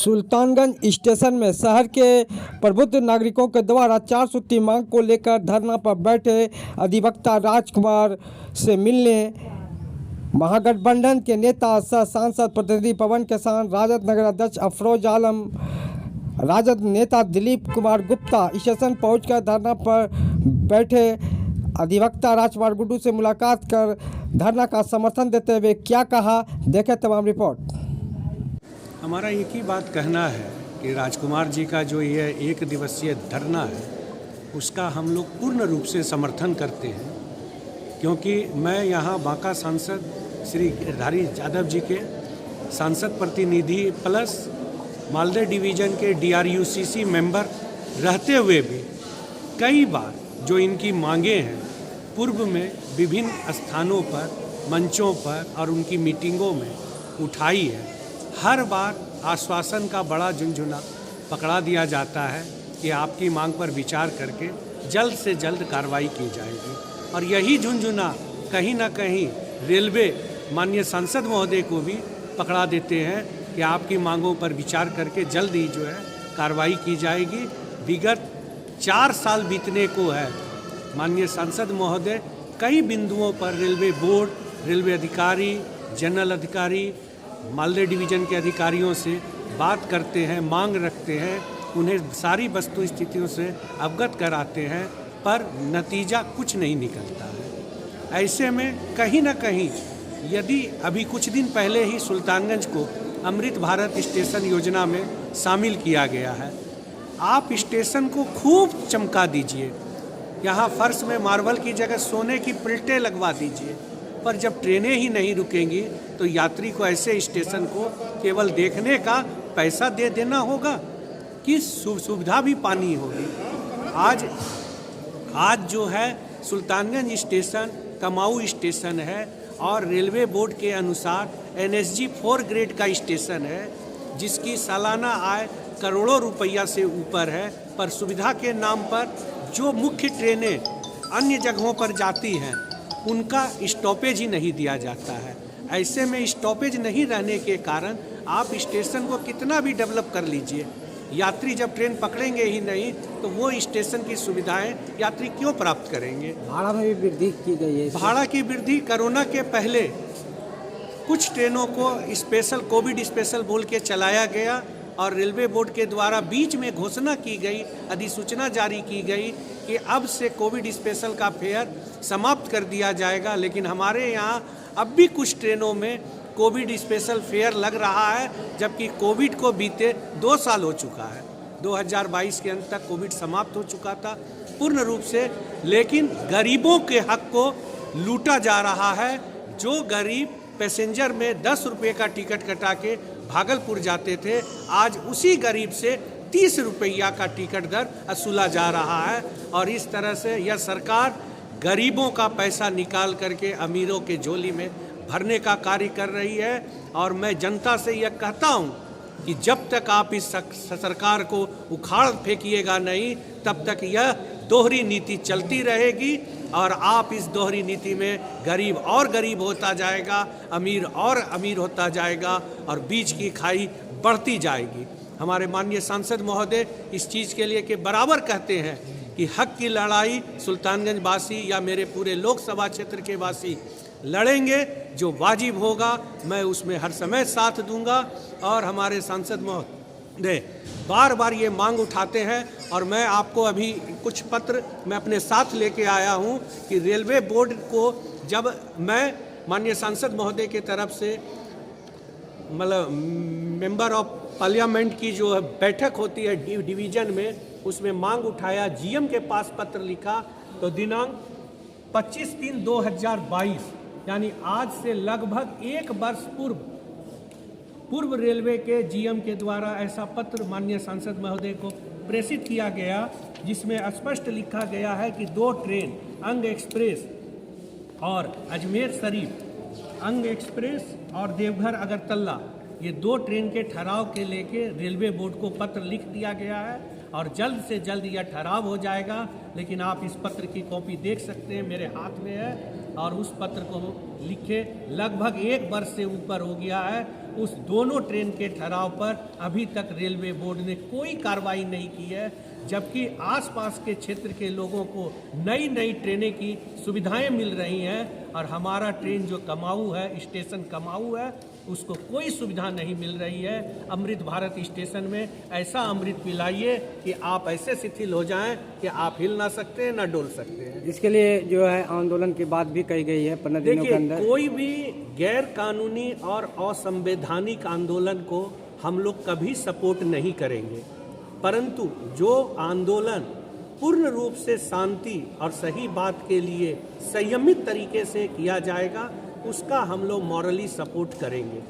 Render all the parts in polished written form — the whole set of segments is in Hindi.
सुल्तानगंज स्टेशन में शहर के प्रबुद्ध नागरिकों के द्वारा 403 मांग को लेकर धरना पर बैठे अधिवक्ता राजकुमार से मिलने महागठबंधन के नेता सह सांसद प्रतिनिधि पवन किसान, राजद नगर अध्यक्ष अफरोज आलम, राजद नेता दिलीप कुमार गुप्ता स्टेशन पहुंचकर धरना पर बैठे अधिवक्ता राजकुमार गुड्डू से मुलाकात कर धरना का समर्थन देते हुए क्या कहा, देखें तमाम रिपोर्ट। हमारा एक ही बात कहना है कि राजकुमार जी का जो ये 1 दिवसीय धरना है उसका हम लोग पूर्ण रूप से समर्थन करते हैं, क्योंकि मैं यहाँ बांका सांसद श्री गिरधारी यादव जी के सांसद प्रतिनिधि प्लस मालदह डिवीज़न के DRUCC मेंबर रहते हुए भी कई बार जो इनकी मांगे हैं पूर्व में विभिन्न स्थानों पर, मंचों पर और उनकी मीटिंगों में उठाई है। हर बार आश्वासन का बड़ा झुनझुना पकड़ा दिया जाता है कि आपकी मांग पर विचार करके जल्द से जल्द कार्रवाई की जाएगी, और यही झुनझुना कहीं ना कहीं रेलवे माननीय सांसद महोदय को भी पकड़ा देते हैं कि आपकी मांगों पर विचार करके जल्द ही जो है कार्रवाई की जाएगी। विगत 4 साल बीतने को है, माननीय सांसद महोदय कई बिंदुओं पर रेलवे बोर्ड, रेलवे अधिकारी, जनरल अधिकारी, मालदह डिवीज़न के अधिकारियों से बात करते हैं, मांग रखते हैं, उन्हें सारी वस्तु स्थितियों से अवगत कराते हैं, पर नतीजा कुछ नहीं निकलता है। ऐसे में कहीं ना कहीं यदि अभी कुछ दिन पहले ही सुल्तानगंज को अमृत भारत स्टेशन योजना में शामिल किया गया है, आप स्टेशन को खूब चमका दीजिए, यहाँ फर्श में मार्बल की जगह सोने की प्लेटें लगवा दीजिए, पर जब ट्रेनें ही नहीं रुकेंगी तो यात्री को ऐसे स्टेशन को केवल देखने का पैसा दे देना होगा कि सुविधा भी पानी होगी। आज जो है सुल्तानगंज स्टेशन कमाऊ स्टेशन है और रेलवे बोर्ड के अनुसार NSG 4 ग्रेड का स्टेशन है, जिसकी सालाना आय करोड़ों रुपया से ऊपर है, पर सुविधा के नाम पर जो मुख्य ट्रेनें अन्य जगहों पर जाती हैं उनका स्टॉपेज ही नहीं दिया जाता है। ऐसे में स्टॉपेज नहीं रहने के कारण आप स्टेशन को कितना भी डेवलप कर लीजिए, यात्री जब ट्रेन पकड़ेंगे ही नहीं तो वो स्टेशन की सुविधाएं यात्री क्यों प्राप्त करेंगे। भाड़ा में भी वृद्धि की गई है। भाड़ा की वृद्धि कोरोना के पहले कुछ ट्रेनों को स्पेशल कोविड स्पेशल बोल के चलाया गया और रेलवे बोर्ड के द्वारा बीच में घोषणा की गई, अधिसूचना जारी की गई कि अब से कोविड स्पेशल का फेयर समाप्त कर दिया जाएगा, लेकिन हमारे यहाँ अब भी कुछ ट्रेनों में कोविड स्पेशल फेयर लग रहा है, जबकि कोविड को बीते 2 साल हो चुका है। 2022 के अंत तक कोविड समाप्त हो चुका था पूर्ण रूप से, लेकिन गरीबों के हक को लूटा जा रहा है। जो गरीब पैसेंजर में 10 रुपये का टिकट कटा के भागलपुर जाते थे, आज उसी गरीब से 30 रुपया का टिकट दर वसूला जा रहा है, और इस तरह से यह सरकार गरीबों का पैसा निकाल करके अमीरों के झोली में भरने का कार्य कर रही है। और मैं जनता से यह कहता हूं कि जब तक आप इस सरकार को उखाड़ फेंकिएगा नहीं, तब तक यह दोहरी नीति चलती रहेगी, और आप इस दोहरी नीति में गरीब और गरीब होता जाएगा, अमीर और अमीर होता जाएगा, और बीच की खाई बढ़ती जाएगी। हमारे माननीय सांसद महोदय इस चीज़ के लिए कि बराबर कहते हैं कि हक की लड़ाई सुल्तानगंज वासी या मेरे पूरे लोकसभा क्षेत्र के वासी लड़ेंगे, जो वाजिब होगा मैं उसमें हर समय साथ दूंगा। और हमारे सांसद महोदय बार बार ये मांग उठाते हैं, और मैं आपको अभी कुछ पत्र मैं अपने साथ लेके आया हूँ कि रेलवे बोर्ड को जब मैं माननीय सांसद महोदय के तरफ से मतलब मेंबर ऑफ पार्लियामेंट की जो बैठक होती है डिवीज़न में, उसमें मांग उठाया, GM के पास पत्र लिखा, तो दिनांक 25/3/2022 यानी आज से लगभग 1 वर्ष पूर्व रेलवे के GM के द्वारा ऐसा पत्र माननीय सांसद महोदय को प्रेषित किया गया, जिसमें स्पष्ट लिखा गया है कि 2 ट्रेन अंग एक्सप्रेस और अजमेर शरीफ, अंग एक्सप्रेस और देवघर अगरतला, ये 2 ट्रेन के ठहराव के लेके रेलवे बोर्ड को पत्र लिख दिया गया है, और जल्द से जल्द यह ठहराव हो जाएगा। लेकिन आप इस पत्र की कॉपी देख सकते हैं, मेरे हाथ में है। और उस पत्र को लिखे लगभग 1 वर्ष से ऊपर हो गया है। उस दोनों ट्रेन के ठहराव पर अभी तक रेलवे बोर्ड ने कोई कार्रवाई नहीं की है, जबकि आसपास के क्षेत्र के लोगों को नई नई ट्रेनें की सुविधाएं मिल रही हैं और हमारा ट्रेन जो कमाऊ है, स्टेशन कमाऊ है, उसको कोई सुविधा नहीं मिल रही है। अमृत भारत स्टेशन में ऐसा अमृत पिलाइए कि आप ऐसे शिथिल हो जाएं कि आप हिल ना सकते हैं, ना डोल सकते हैं। इसके लिए जो है आंदोलन की बात भी कही गई है 15 दिनों के अंदर। कोई भी गैर कानूनी और असंवैधानिक आंदोलन को हम लोग कभी सपोर्ट नहीं करेंगे, परंतु जो आंदोलन पूर्ण रूप से शांति और सही बात के लिए संयमित तरीके से किया जाएगा, उसका हम लोग मॉरली सपोर्ट करेंगे।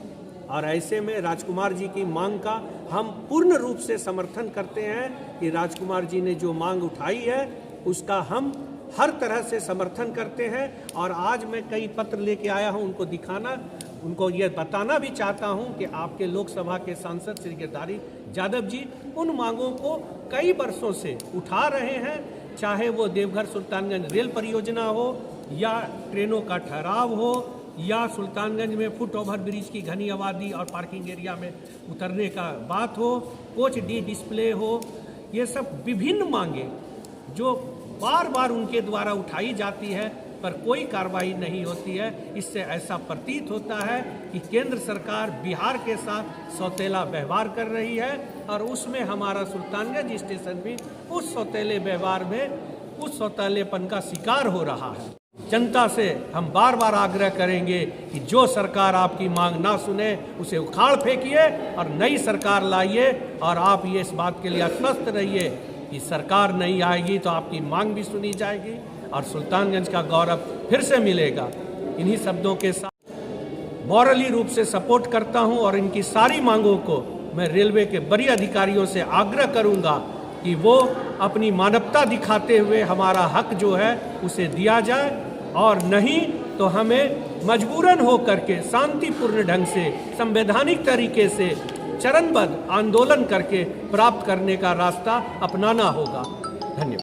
और ऐसे में राजकुमार जी की मांग का हम पूर्ण रूप से समर्थन करते हैं कि राजकुमार जी ने जो मांग उठाई है उसका हम हर तरह से समर्थन करते हैं। और आज मैं कई पत्र लेके आया हूं, उनको दिखाना, उनको ये बताना भी चाहता हूं कि आपके लोकसभा के सांसद श्री गिरधारी यादव जी उन मांगों को कई वर्षों से उठा रहे हैं, चाहे वो देवघर सुल्तानगंज रेल परियोजना हो, या ट्रेनों का ठहराव हो, या सुल्तानगंज में फुट ओवर ब्रिज की घनी आबादी और पार्किंग एरिया में उतरने का बात हो, कोच डी डिस्प्ले हो। ये सब विभिन्न मांगे जो बार बार उनके द्वारा उठाई जाती है पर कोई कार्रवाई नहीं होती है। इससे ऐसा प्रतीत होता है कि केंद्र सरकार बिहार के साथ सौतेला व्यवहार कर रही है और उसमें हमारा सुल्तानगंज स्टेशन भी उस सौतेले व्यवहार में, उस सौतेलेपन का शिकार हो रहा है। जनता से हम बार बार आग्रह करेंगे कि जो सरकार आपकी मांग ना सुने उसे उखाड़ फेंकिए और नई सरकार लाइए। और आप ये इस बात के लिए आश्वस्त रहिए कि सरकार नहीं आएगी तो आपकी मांग भी सुनी जाएगी और सुल्तानगंज का गौरव फिर से मिलेगा। इन्हीं शब्दों के साथ मॉरली रूप से सपोर्ट करता हूं और इनकी सारी मांगों को मैं रेलवे के बड़े अधिकारियों से आग्रह करूंगा कि वो अपनी मानवता दिखाते हुए हमारा हक जो है उसे दिया जाए, और नहीं तो हमें मजबूरन हो करके शांतिपूर्ण ढंग से संवैधानिक तरीके से चरणबद्ध आंदोलन करके प्राप्त करने का रास्ता अपनाना होगा। धन्यवाद।